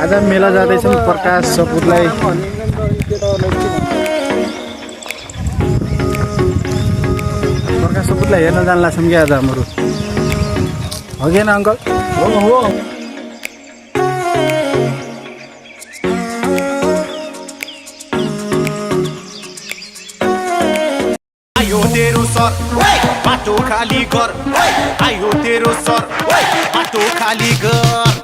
आज मेला जाँदैछौँ प्रकाश सपुतलाई हेर्न जान लाग्छौँ कि आज हाम्रो हो कि अङ्कल हो तेरो सर बाटो खाली कर आयो तेरो सर बाटो खाली कर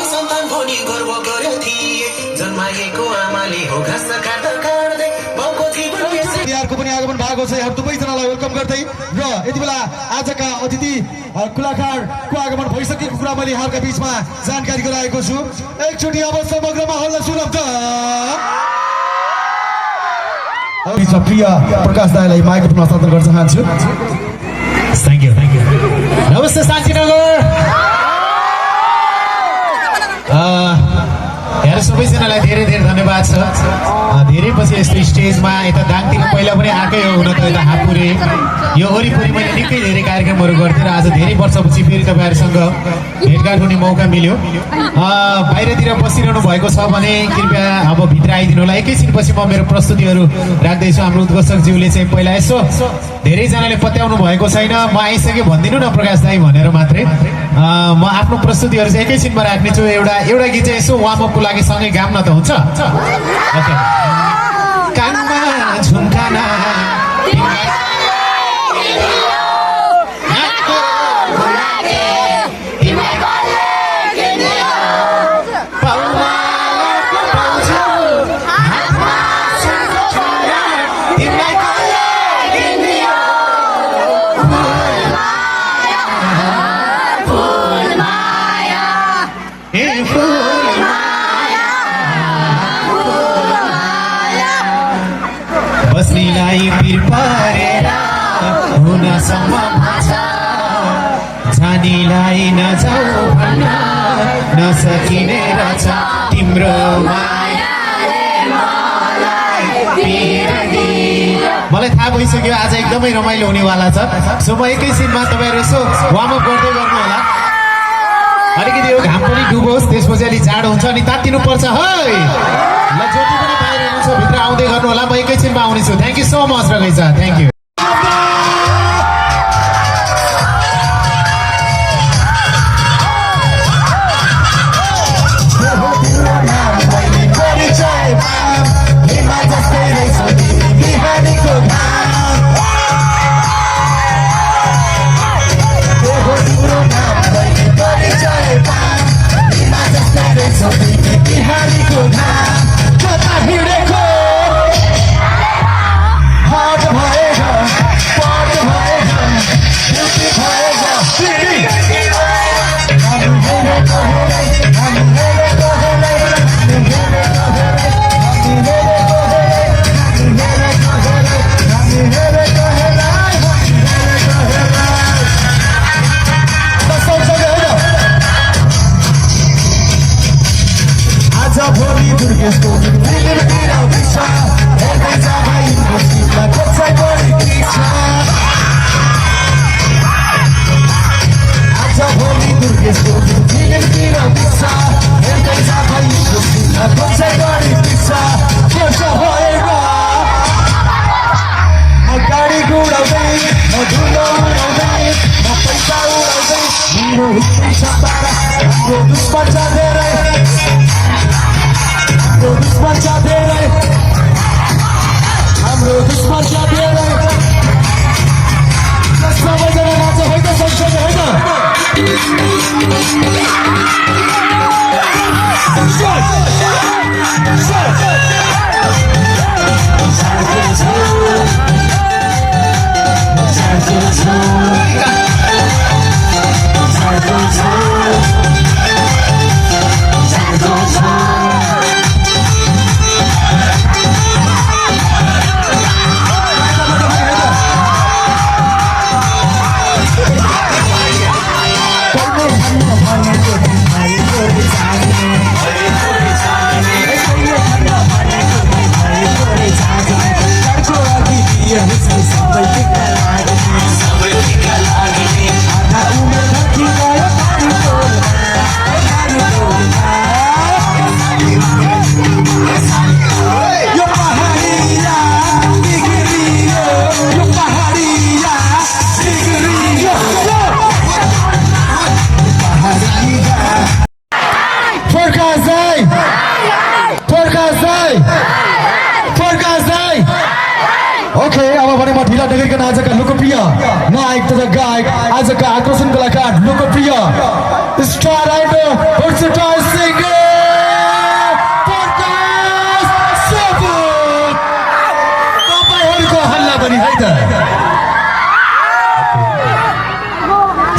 सन्तान भोलि गर्व गर्यो थिए जन्माएको आमाले हो घाँस काट्दा काट्दै बाउको जीवन यहाँको पनि आगमन भएको छ यहाँ दुवैजनालाई वेलकम गर्दै र यति बेला आजका अतिथि कलाकारको आगमन भइसकेको कुरा मैले यहाँका बीचमा जानकारी गराएको छु एकचोटि अब समग्र माहौललाई सुनौँ त प्रिय प्रकाश दाइलाई माइक्रोफोन हस्तान्तरण गर्न चाहन्छु थ्याङ्क यू नमस्ते शान्तिनगर यहाँ सबैजनालाई धेरै धेरै धन्यवाद छ धेरै पछि यस्तो स्टेजमा यता दाङतिर पहिला पनि आएकै हो हुन त यता हापुरे यो वरिपरि मैले निकै धेरै कार्यक्रमहरू गर्थेँ र आज धेरै वर्षपछि फेरि तपाईँहरूसँग भेटघाट हुने मौका मिल्यो बाहिरतिर बसिरहनु भएको छ भने कृपया अब भित्र आइदिनु होला एकैछिनपछि म मेरो प्रस्तुतिहरू राख्दैछु हाम्रो उद्घोषकज्यूले चाहिँ पहिला यसो धेरैजनाले पत्याउनु भएको छैन म आइसकेँ भनिदिनु न प्रकाश दाई भनेर मात्रै म आफ्नो प्रस्तुतिहरू चाहिँ एकैछिनमा राख्नेछु एउटा गीत चाहिँ यसो वार्मअपको लागि सँगै गाउन त हुन्छ ओके कानमा झुम्काना बस्नीलाई पिर परेर हुनसम्म जानीलाई नजाऊ भन्न नसकिने रहेछ तिम्रो मलाई थाहा भइसक्यो आज एकदमै रमाइलो हुनेवाला छ सो म एकैछिनमा तपाईँहरू यसो वार्मअप गर्दै गर्नु होला अलिकति यो घाम पनि डुबोस् त्यसपछि अलिक जाडो हुन्छ अनि तात्तिनुपर्छ है ल जति पनि बाहिर हुनुहुन्छ भित्र आउँदै गर्नु होला म एकैछिनमा आउनेछु थ्याङ्क यू सो मच रगैछ थ्याङ्क यू दाई प्रकाश दाई ओके अब भने म ढिला नगरिकन आजका लोकप्रिय नायक तथा गायक आजका आकर्षण कलाकार लोकप्रिय स्टार एन्ड भर्सेटाइल सिंगर प्रकाश सपुत तपाईहरुको हल्ला पनि है त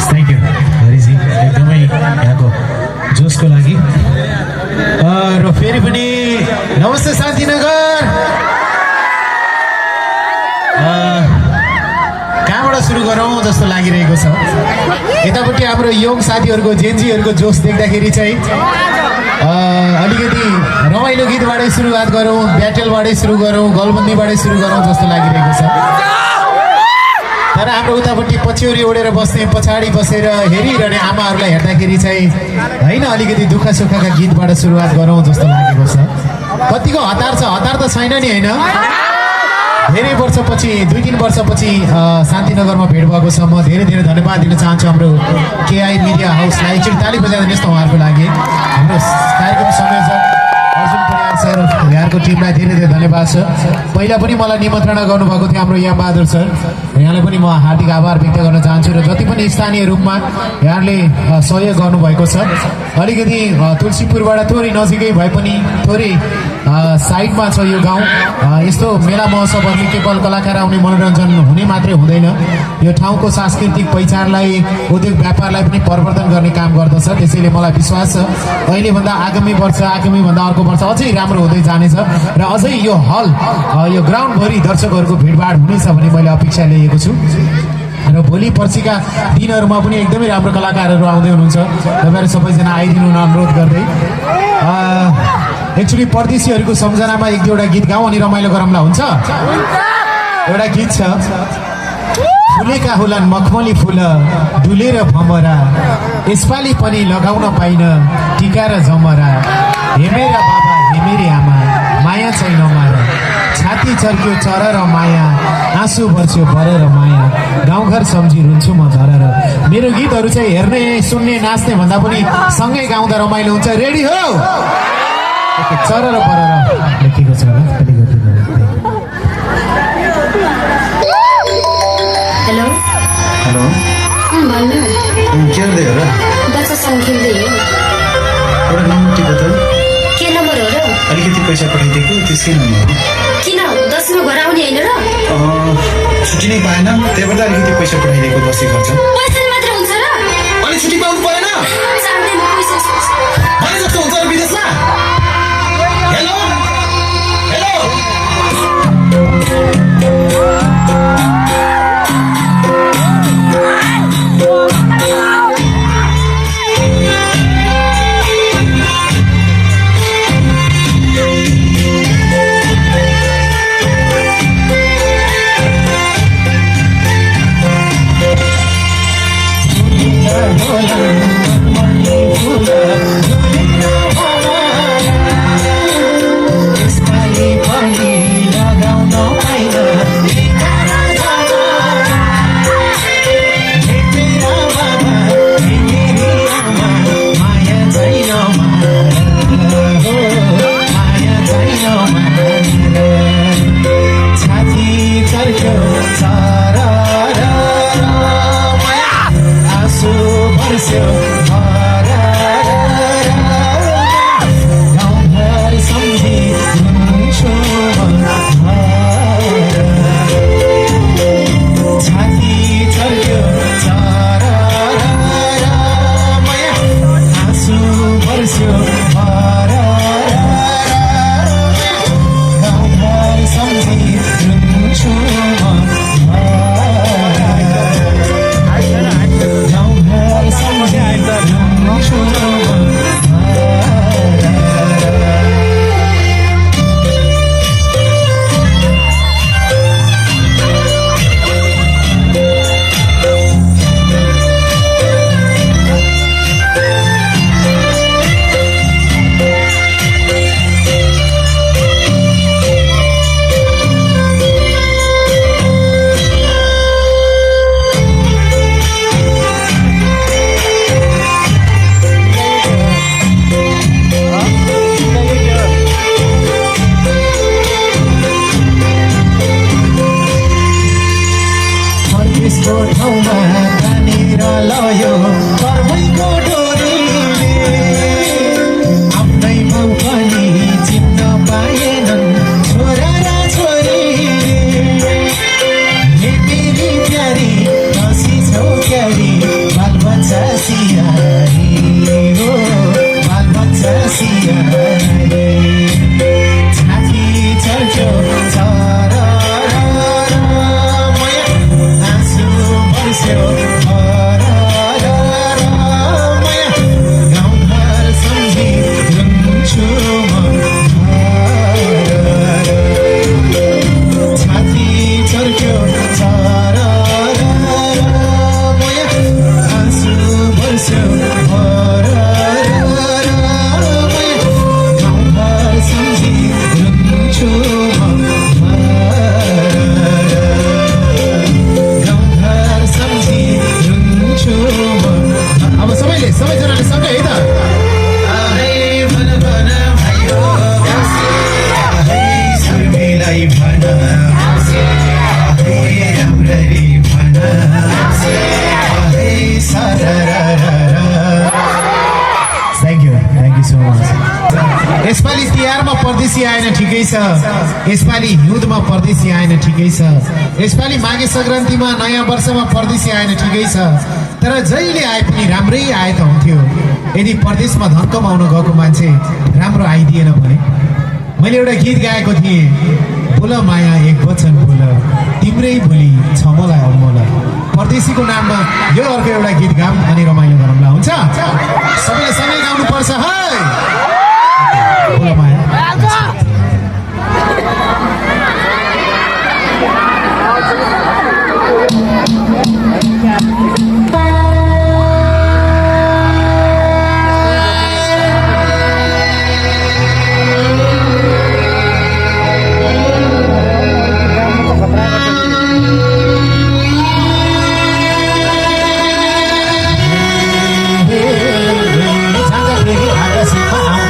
थ्याङ्क यू हरिजी एकदमै यहाँको जोसको लागि र फेरि पनि नमस्ते शान्तिनगर कहाँबाट सुरु गरौँ जस्तो लागिरहेको छ यतापट्टि हाम्रो यङ साथीहरूको जेन्जीहरूको जोस देख्दाखेरि चाहिँ अलिकति रमाइलो गीतबाटै सुरुवात गरौँ ब्याटलबाटै सुरु गरौँ गलबन्दीबाटै सुरु गरौँ जस्तो लागिरहेको छ तर हाम्रो उतापट्टि पछ्यौरी ओढेर बस्ने पछाडि बसेर हेरिरहने आमाहरूलाई हेर्दाखेरि चाहिँ होइन अलिकति दुःख सुखका गीतबाट सुरुवात गरौँ जस्तो लागेको छ कतिको हतार छ हतार त छैन नि होइन धेरै वर्षपछि 2-3 वर्षपछि शान्तिनगरमा भेट भएको छ म धेरै धेरै धन्यवाद दिन चाहन्छु हाम्रो केआई मिडिया हाउसलाई एकचोटि ताली बजाएर यस्तो उहाँहरूको लागि हाम्रो कार्यक्रम संयोजक अर्जुन परियार सर यहाँको टिमलाई धेरै धेरै धन्यवाद छ पहिला पनि मलाई निमन्त्रणा गर्नुभएको थियो हाम्रो यहाँ बहादुर सर यहाँलाई पनि म हार्दिक आभार व्यक्त गर्न चाहन्छु र जति पनि स्थानीय रूपमा यहाँले सहयोग गर्नुभएको छ अलिकति तुलसीपुरबाट थोरै नजिकै भए पनि थोरै साइडमा छ यो गाउँ यस्तो मेला महोत्सवहरू केवल कलाकार आउने मनोरञ्जन हुने मात्रै हुँदैन यो ठाउँको सांस्कृतिक पहिचानलाई उद्योग व्यापारलाई पनि परिवर्तन गर्ने काम गर्दछ त्यसैले मलाई विश्वास छ अहिलेभन्दा आगामी भन्दा अर्को वर्ष अझै राम्रो हुँदै जानेछ र अझै यो हल यो ग्राउन्डभरि दर्शकहरूको भिडभाड हुनेछ भन्ने मैले अपेक्षा लिएको छु र भोलि पर्सिका दिनहरूमा पनि एकदमै राम्रो कलाकारहरू आउँदै हुनुहुन्छ तपाईँहरू सबैजना आइदिनु अनुरोध गर्दै एक्चुअली परदेशीहरूको सम्झनामा एक दुईवटा गीत गाउँ अनि रमाइलो गरौँला हुन्छ एउटा गीत छ फुलेका हुलान् मखमली फुल डुलेर भमरा यसपालि पनि लगाउन पाइन टिका र जमरा हे मेरा बाबा हे मेरी आमा माया छैन माया छाती चर्क्यो चर र माया आँसु बर्स्यो बर र माया गाउँघर सम्झी रुन्छु म झरेर मेरो गीतहरू चाहिँ हेर्ने सुन्ने नाच्ने भन्दा पनि सँगै गाउँदा रमाइलो हुन्छ रेडी हो चर र बर लेखेको छ हेलो हेलो भन्नु के गर्दै हो र बच्चासँग खेल्दै हो एउटा नम्बर टिप त के नम्बर हो र अलिकति पैसा पठाइदिएको त्यसकै नम्बर किन 10 मा घर आउने होइन र छुट्टी नै पाएन त्यही भएर अलिकति पैसा पठाइदिएको बस्दै खर्च पैसा मात्र हुन्छ र अनि छुट्टी पाउनु परेन चार्दैमा पैसा भने जस्तो हुन्छ विदेशमा हेलो हेलो छ यसपालि हिउँदमा परदेशी आएन ठिकै छ यसपालि माघे सङ्क्रान्तिमा नयाँ वर्षमा परदेशी आएन ठिकै छ तर जहिले आए पनि राम्रै आए त हुन्थ्यो यदि परदेशमा धन कमाउन गएको मान्छे राम्रो आइदिएन भने मैले एउटा गीत गाएको थिएँ बोल माया एक वचन बोल तिम्रै बोली छ मलाई अनमोल परदेशीको नाममा यो अर्को एउटा गीत गाऊँ अनि रमाइलो गरौँला हुन्छ सबैले सँगै गाउनुपर्छ है बोल माया आकाशमा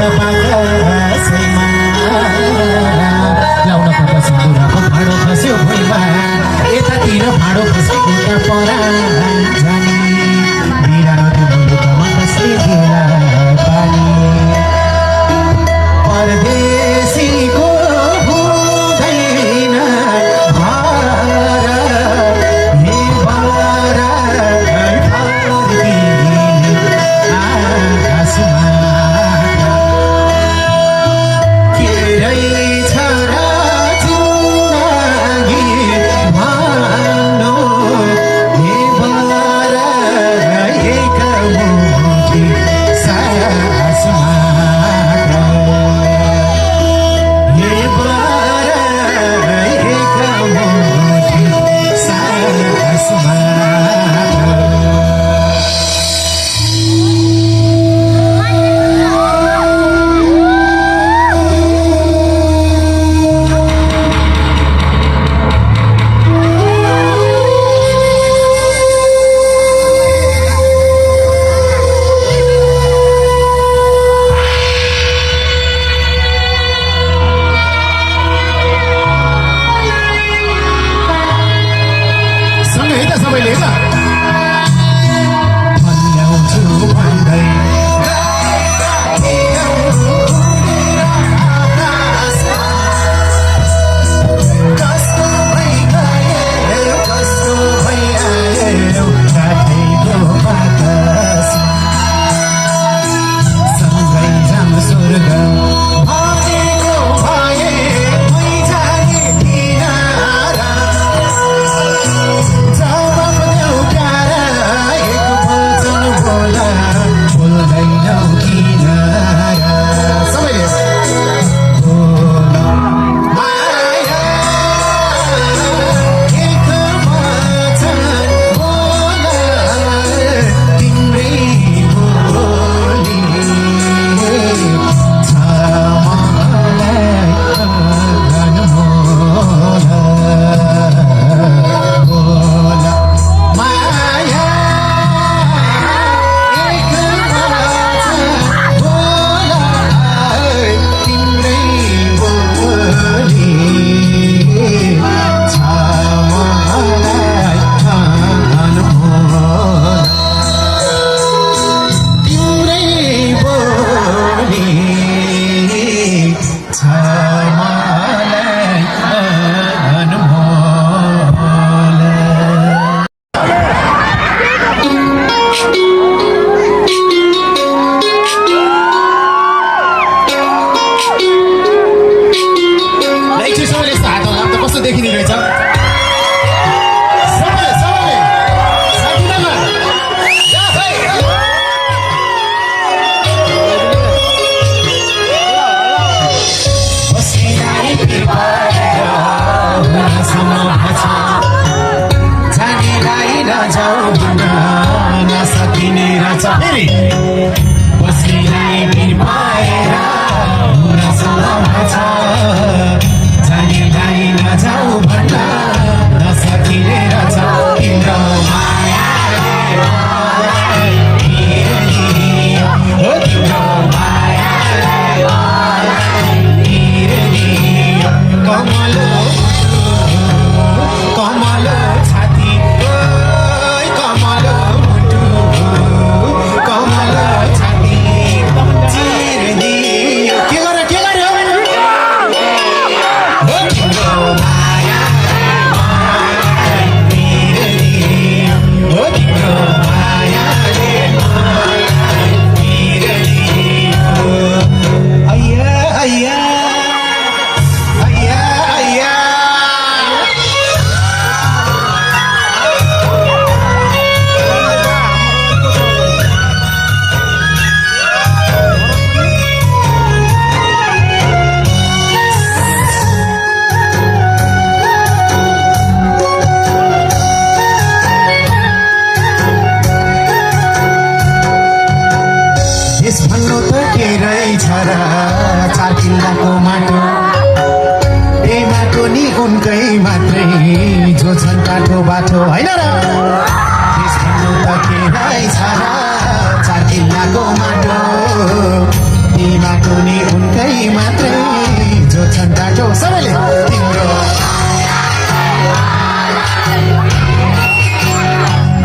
सबैले तिम्रो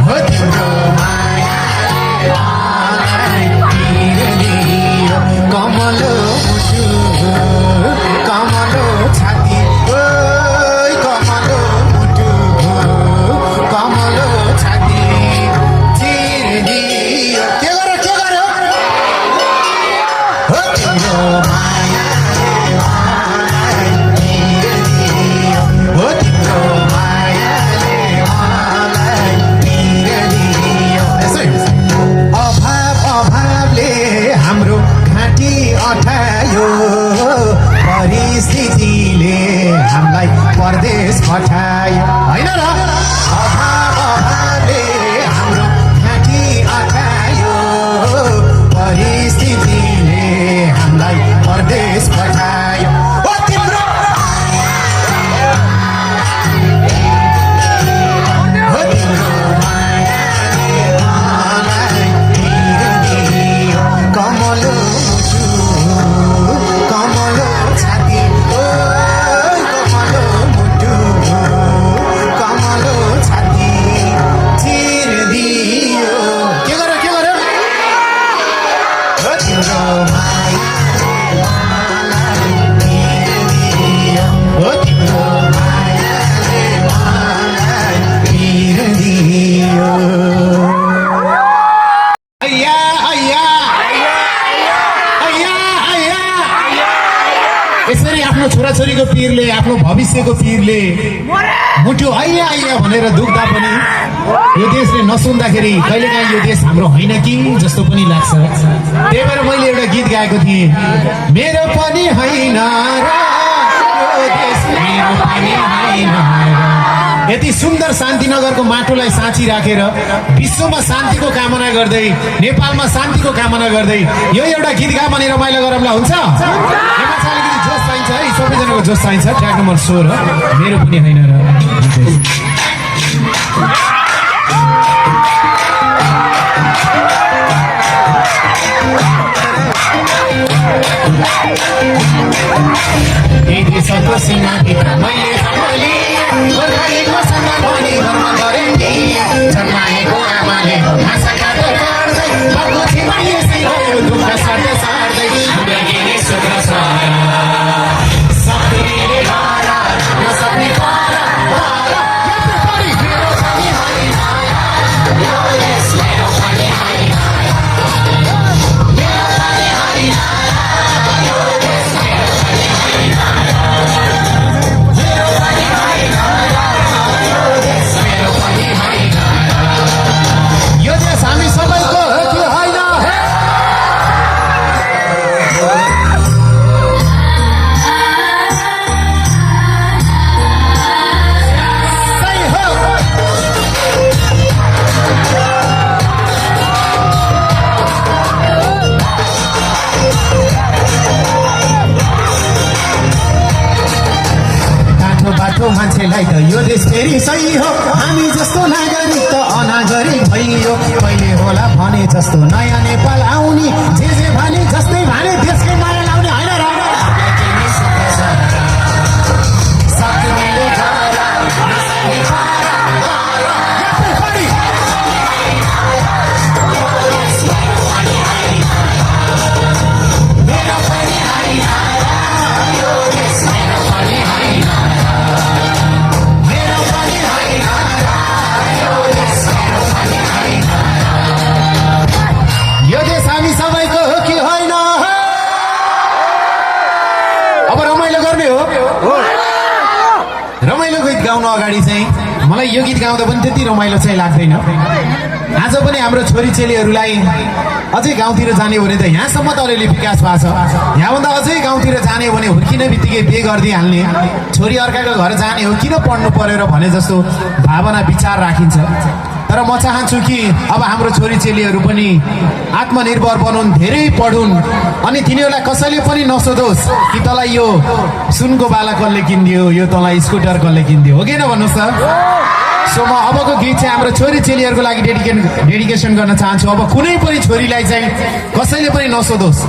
हो तिम्रो कमलो मुटु कमलो छाती ओइ कमलो मुटु कमलो छाती चिरदियो के गर्यो हो तिम्रो मायाले मलाई चिरदियो हो तिम्रो मायाले मलाई चिरदियो यसै अभावले हाम्रो घाँटी अठायो परिस्थितिले हामीलाई परदेश पठायो होइन र अभावले हाम्रो घाँटी अठायो परिस्थितिले हामीलाई परदेश पठायो ओ तिम्रो हो तिम्रो मायाले मलाई चिरदियो कमलो मुटु कमलो छाती ओ कमलो मुटु कमलो छाती चिरदियो के गर्यो हो तिम्रो मायाले मलाई चिरदियो हो तिम्रो मायाले मलाई चिरदियो अय्या अय्या अय्या अय्या यसरी आफ्नो छोराछोरीको पिरले आफ्नो भविष्यको पिरले मुटु अय्या अय्या भनेर दुख्दा पनि यो देशले नसुन्दाखेरि कहिलेकाहीँ यो देश हाम्रो होइन कि जस्तो पनि लाग्छ त्यही भएर मैले एउटा गीत गाएको थिएँ मेरो पनि होइन र यो देश मेरो पनि होइन र यति सुन्दर शान्तिनगरको माटोलाई साँची राखेर विश्वमा शान्तिको कामना गर्दै नेपालमा शान्तिको कामना गर्दै यो एउटा गीत गा भने रमाइलो गरौँला हुन्छ यसमा चाहिँ अलिकति जोस चाहिन्छ है सबैजनाको जोस चाहिन्छ ट्र्याक नम्बर 16 मेरो पनि होइन र यही देशको सीमाभित्र मैले सम्हाली गोर्खालीको सम्मान पनि गर्न गरेँ नि जन्माएको आमाले भाषा काट्दै काट्दै बाबु छिमा यसै भयो दुःख सार्दै सार्दै हाम्रो केही शुक्र छ सक्नेले गर नसक्ने कर मेरो पनि होइन यो देश मेरो पनि होइन मेरो पनि होइन यो देश मेरो पनि होइन मेरो पनि होइन यो देश मेरो पनि होइन यो देश हामी सबैको हो कि होइन सही हो बाटो बाटो मान्छेलाई त यो देश फेरि सही हो हामी जस्तो नागरिक त अनागरिक भइयो कहिले होला भने जस्तो नयाँ नेपाल आउने जे भने जस्तै भने देशकै माया लाउने होइन र सक्नेले गर, नसक्ने कर। यात्रै पनि। मेरो पनि होइन, यो देश मेरो पनि होइन। मेरो पनि होइन, यो देश मेरो पनि होइन। यो देश हामी सबैको हो कि होइन? अब रमाइलो गर्ने हो। रमाइलो गीत गाउन अगाडि चाहिँ मलाई यो गीत गाउँदा पनि त्यति रमाइलो चाहिँ लाग्दैन। आज पनि हाम्रो छोरी चेलीहरूलाई अझै गाउँतिर जाने भने त यहाँसम्म त अलिअलि विकास भएको छ। यहाँभन्दा अझै गाउँतिर जाने भने हुर्किने बित्तिकै बिहे गरिदिइहाल्ने, छोरी अर्काको घर जाने हो किन पढ्नु पर्यो भने जस्तो भावना विचार राखिन्छ। तर म चाहन्छु कि अब हाम्रो छोरी चेलीहरू पनि आत्मनिर्भर बनुन्, धेरै पढुन्, अनि तिनीहरूलाई कसैले पनि नसोधोस् कि तँलाई यो सुनको बाला कसले किनिदियो, यो तँलाई स्कुटर कसले किनिदियो, हो कि न भन्नुहोस् त। सो म अबको गीत चाहिँ हाम्रो छोरी चेलीहरूको लागि डेडिकेसन गर्न चाहन्छु। अब कुनै पनि छोरीलाई चाहिँ कसैले पनि नसोधोस्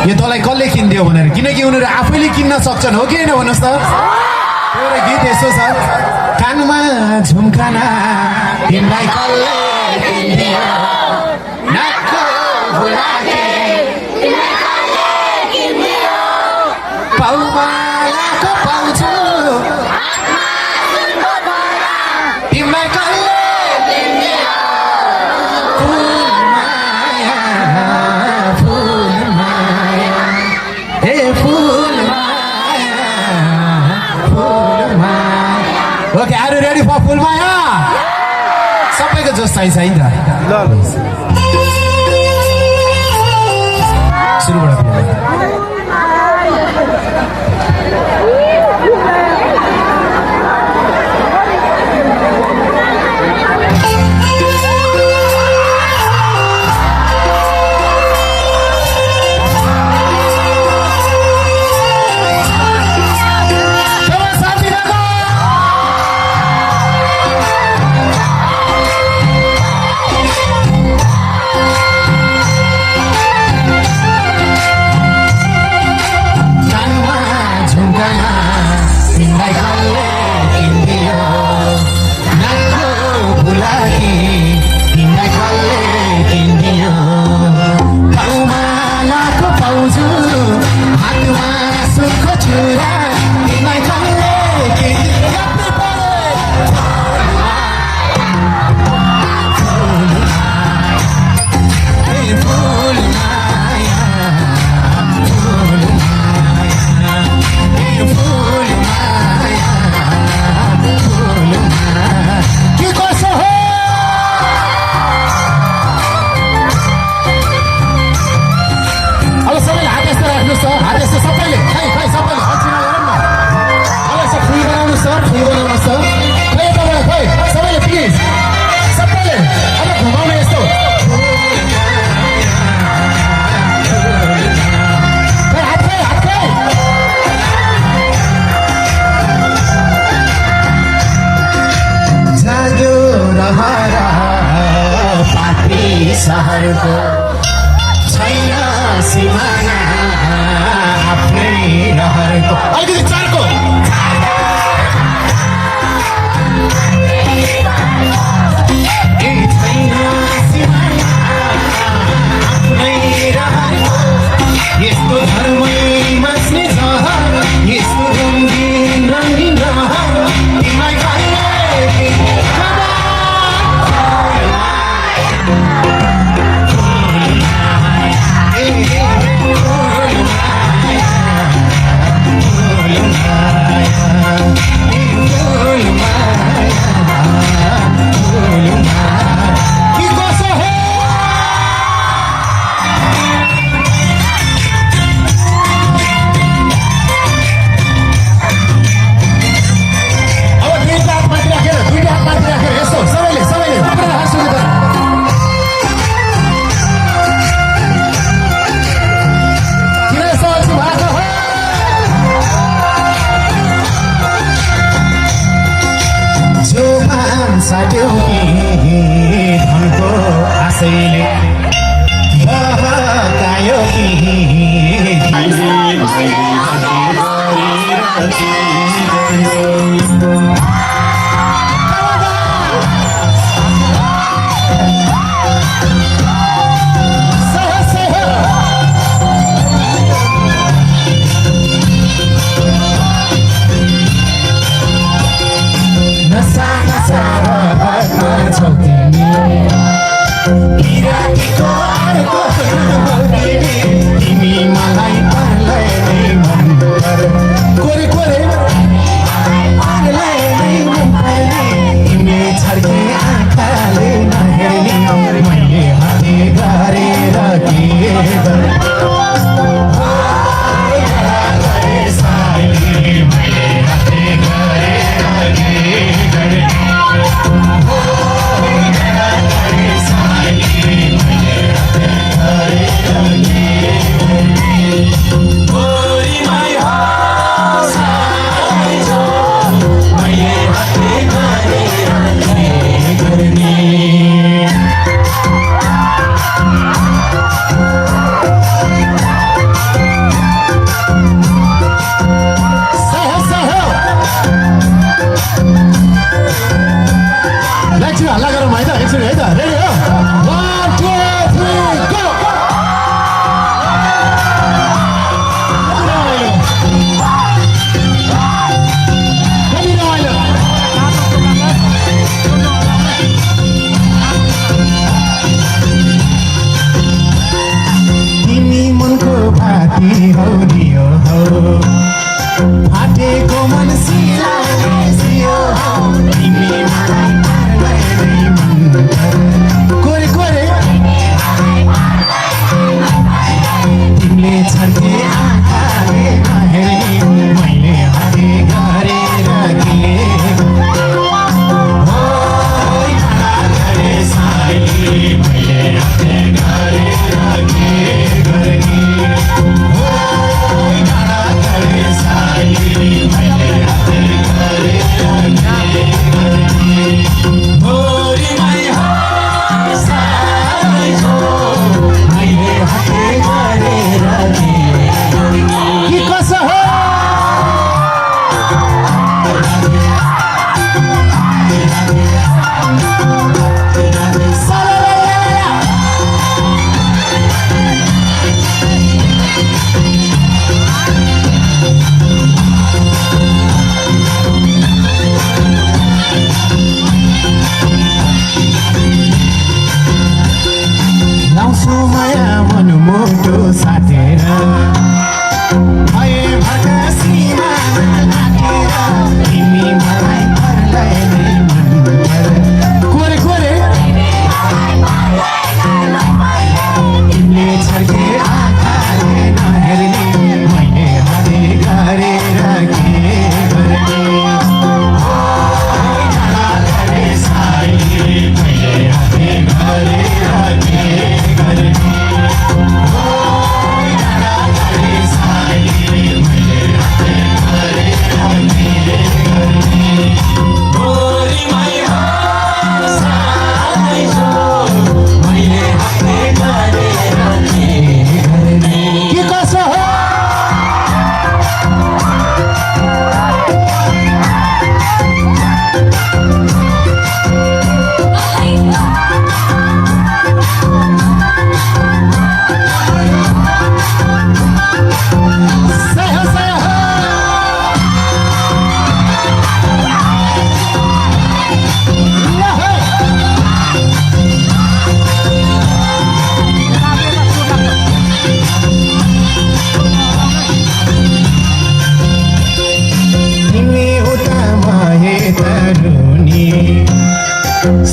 यो तँलाई कसले किनिदियो भनेर, किनकि उनीहरू आफैले किन्न सक्छन्, हो कि होइन भन्नुहोस् त। एउटा गीत यस्तो छ, कानमा झुम्काना तिमीलाई कसले किनिदियो, नाकको बुलाके पाउमा लाको पाउँछु, तिमीलाई कसले किनिदियो, फुल Maya, Phul Maya, hey Phul Maya, Phul Maya. Okay, are you ready for Phul Maya? सबैको जोस चाहिन्छ है त। ल सुरुबाट सहरको छैन सिमाना आफ्नै रहरको। अलिकति चारको छैन सिमाना आफ्नै रहरको, यस्तो धर्मै बस्ने सहर, यस्तो रङ्गीन रङ्गीन रहर, तिमीलाई कहिले साट्यो कि धनको आशैले बहकायो तिमी मलाई पर्लै मन कोरे कोरे पर्लै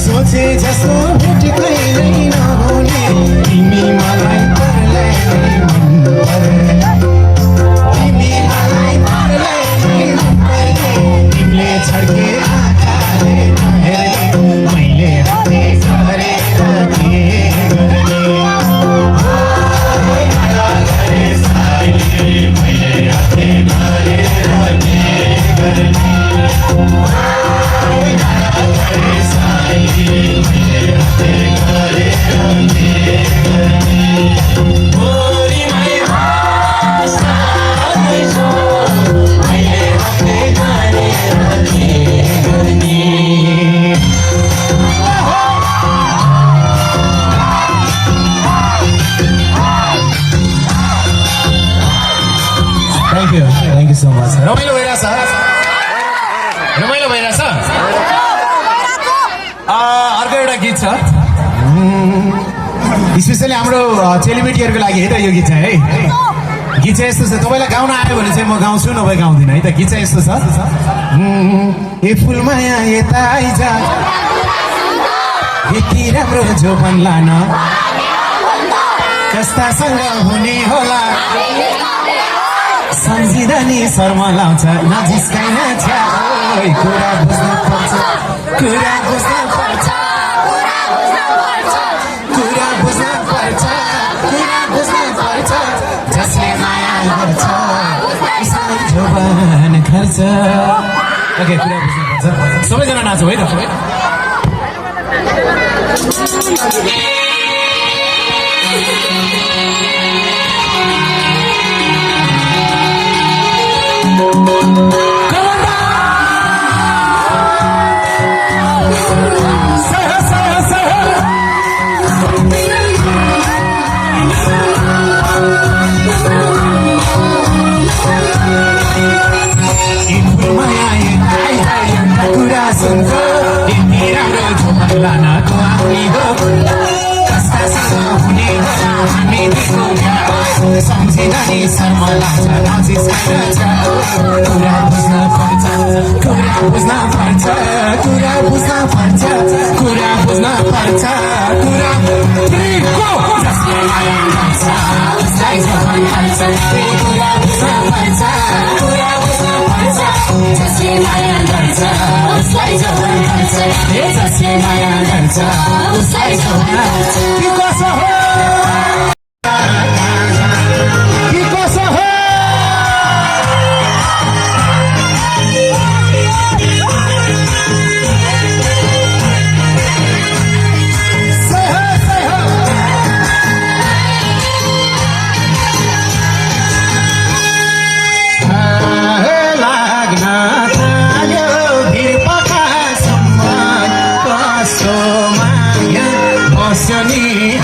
सोचे जस्तो भेट कहिल्यै नहुने तिमी मलाई परलाई मन पर्ने तिमी मलाई परलाई मन पर्ने तिमीले छड्के आँखाले नहेर्ने मैले हाते गरेर के गर्ने मैले हाते गरेर के गर्ने Thank you so much. रमाइलो भइरहेछ रमाइलो भइरहेछ अर्को एउटा गीत छ स्पेसली हाम्रो चेलीबेटीहरूको लागि है त यो गीत चाहिँ है गीत चाहिँ यस्तो छ तपाईँलाई गाउन आयो भने चाहिँ म गाउँछु नभए गाउँदिनँ है त गीत चाहिँ यस्तो छ ए फुलमाया यता आइज यति राम्रो जोबन लान कस्तासँग हुने होला सम्झिँदा नि शर्मा लाउँछ नजिस्काइन छ्या कुरा बुझ्न पर्छ कुरा बुझ्न पर्छ कुरा बुझ्न पर्छ कुरा बुझ्न पर्छ जसले माया गर्छ उसलाई जोबन खर्च ओके कुरा बुझ्न पर्छ सबैजना नाचौँ है त कुरा सुनको यति राम्रो झुमक लानको आउने हो कस्तासँग हुने होला हामी दुईको सम्झिँदा नि शर्मा लाग्छ नजिस्काइन छ कुरा बुझ्न पर्छ कुरा बुझ्न पर्छ कुरा बुझ्न पर्छ कुरा बुझ्न पर्छ कुरा जसले माया गर्छ उसलाई जोबन खर्च कुरा बुझ्न पर्छ कुरा बुझ्न पर्छ जसले माया गर्छ उसलाई जोबन खर्च जसले माया गर्छ उसलाई जोबन खर्च कसो हो Sony,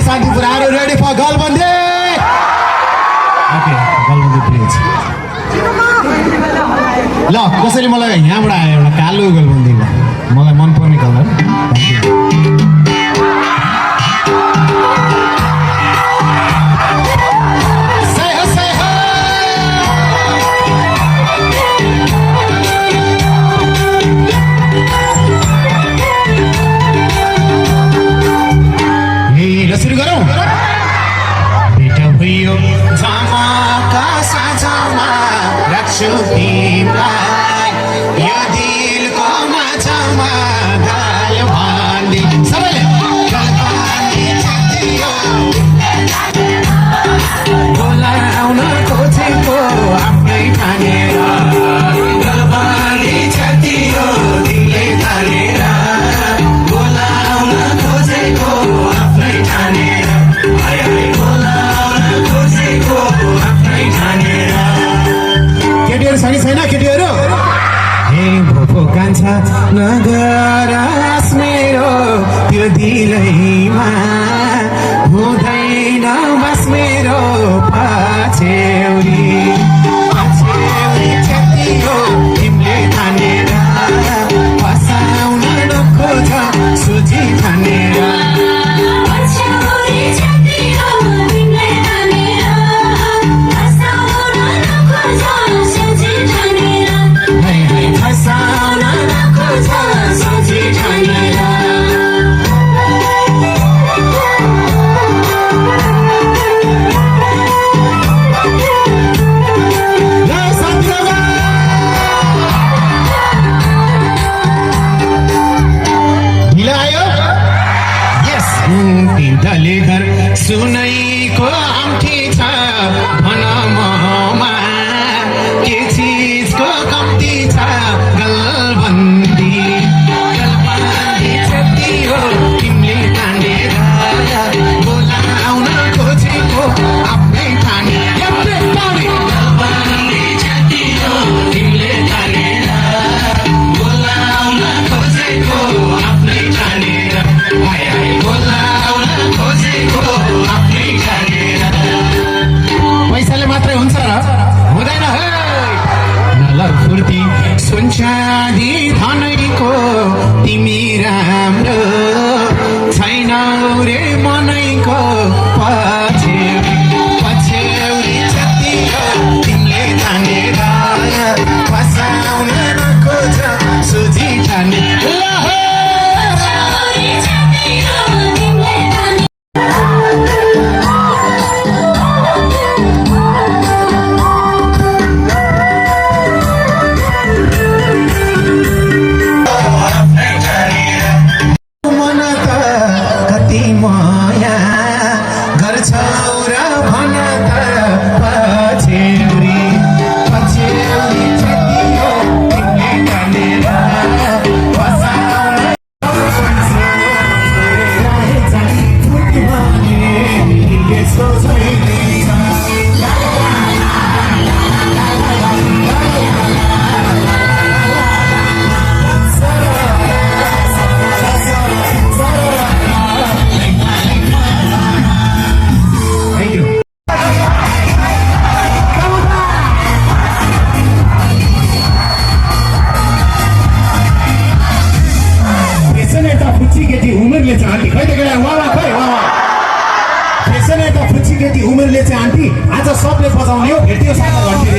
Shantipur are ready for गलबन्दी ओके गलबन्दी प्लिज ल कसैले मलाई यहाँबाट आयो एउटा कालो गलबन्दी मलाई मनपर्ने कलर सुरु गरौँ भेट भयो झमका साझमा राख्छु तिमीलाई यो दिलको माझमा गाल बाँधी सबैले गाल बाँधी छातियो बोलाउन खोजेको आफ्नै ठानेर गाल बाँधी छातियो तिमीले ठानेर बोलाउन खोजेको आफ्नै ठानेर केटीहरू छ कि छैन केटीहरू हे भोको कान्छा नगरास मेरो त्यो दिलैमा हुँदैन बस मेरो पछ्यौरी छेतियो तिमीले ठानेर फसाउन नखोज सोझी ठानेर तिनले घर सुनैको आम्ठी छ भन ममा के चिजको कम्ती छ गलबन्दी छेतियो तिमीले ठानेर बोलाउन खोजेको आफ्नै ठानेर गलबन्दी छेतियो तिमीले ठानेर बोलाउन खोजेको आफ्नै ठानेर पैसाले मात्रै हुन्छ र हुँदैन नलर फुर्ती सुनचाँदी धनैको तिमी राम्रो छैनौ रे मनैको पछ्यौरी छतियो तिमीले ठानेर फसाउन नखोज सोझी ठानेर उमेरले चाहिँ आन्टी आज सबले बजाउने हो भेट्यो सानो घन्टी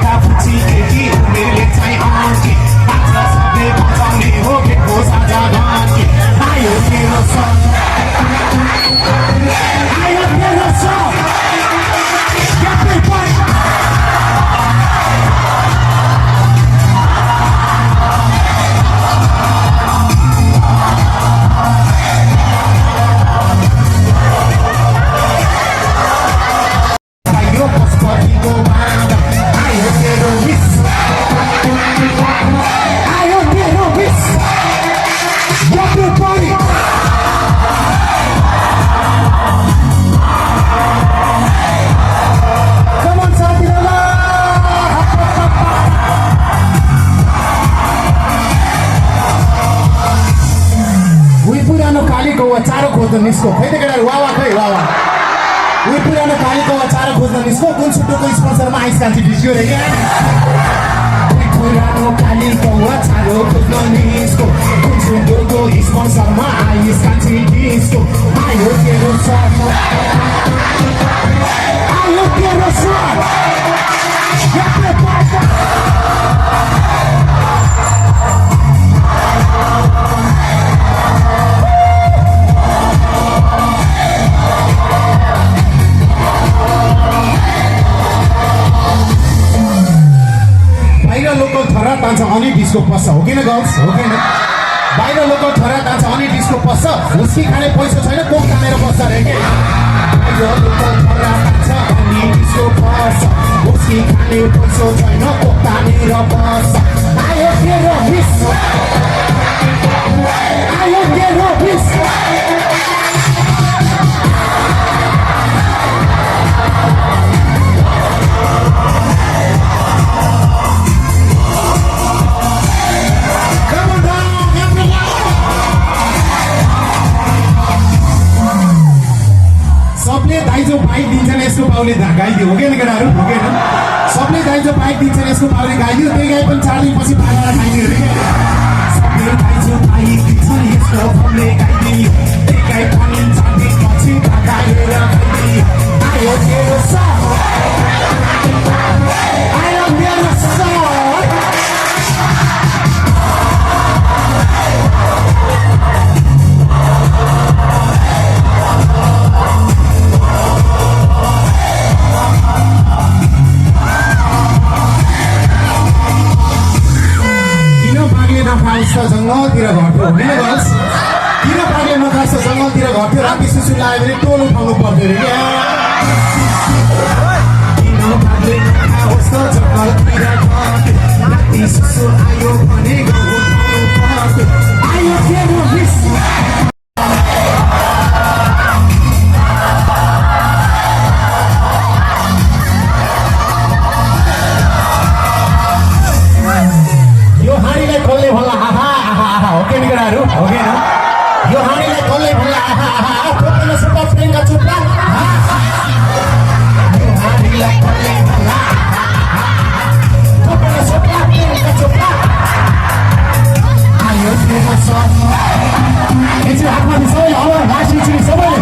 क्या फुच्ची केटी उमेरले चाहिँ आन्टी आज सबले बजाउने हो भेट्यो साझा घन्टी आयो मेरो सर आयो मेरो सर Go पुरानो काली कौवा चारो खोज्न निस्को खै त केटाहरू वावा खै वावा उही पुरानो काली कौवा चारो खोज्न निस्को कुन छुट्टोको स्पोन्सरमा आइस कान्छी ढिस्क्यो रे क्या उही पुरानो काली कौवा चारो खोज्न निस्को कुन छुट्टोको स्पोन्सरमा आइस कान्छी ढिस्को आयो तेरो सर आयो तेरो सर बाहिर लोकल थरा तान्छ अनि डिस्को पस्छ हो किन गर्ल्स हो किन बाहिर लोकल थरा तान्छ अनि डिस्को पस्छ हुस्की खाने पैसा छैन कोक तानेर बस्छ रे के बाहिर लोकल थरा तान्छ अनि डिस्को पस्छ हुस्की खाने पैसा छैन कोक तानेर बस्छ आयो तेरो हिस आयो तेरो हिस सबले दाइजो बाइक दिन्छन् यसको बाउले गाइदियो हो किन केटाहरू हो किन सबले दाइजो बाइक दिन्छन् यसको बाउले गाइदियो त्यही गाई पनि 4 दिनपछि पालेर खाइदियो रे सबले दाइजो बाइक दिन्छन् यसको बाउले गाइदियो त्यही गाई पनि 4 दिनपछि गाएर खाइदियो आयो तेरो सर आयो मेरो सर जङ्गलतिर घट्यो होइन बस किन पार्ने नखास जङ्गलतिर घट्यो राति सुसु लाग्यो भने टोल उठाउनु पर्थ्यो अरे क्या किन पार्ने नखाओस् त जङ्गलतिर घट्यो राति सुसु आयो भने गाउँ उठाउनु पर्थ्यो आयो तेरो हिस यो हाँडीलाई खोल्ने भन्ला आहा आहा आहा हो कि केटाहरू हो कि यो हाँडीलाई खोल्ने भन्ला आहा आहा थोप्न सुत्ता प्रेमका चुप्पा यो हाँडीलाई खोल्ने भन्ला थोप्न सुत्ता प्रेमका चुप्पा आयो तेरो सर एकछिन हातमा सबैले हवा राशि छिरी सबैले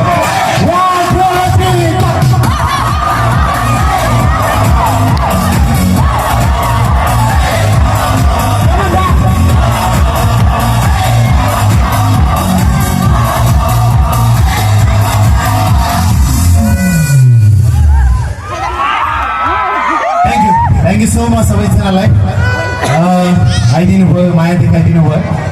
1 2 3 थ्याङ्क यू सो मच सबैजनालाई आइदिनु भयो माया देखाइदिनु भयो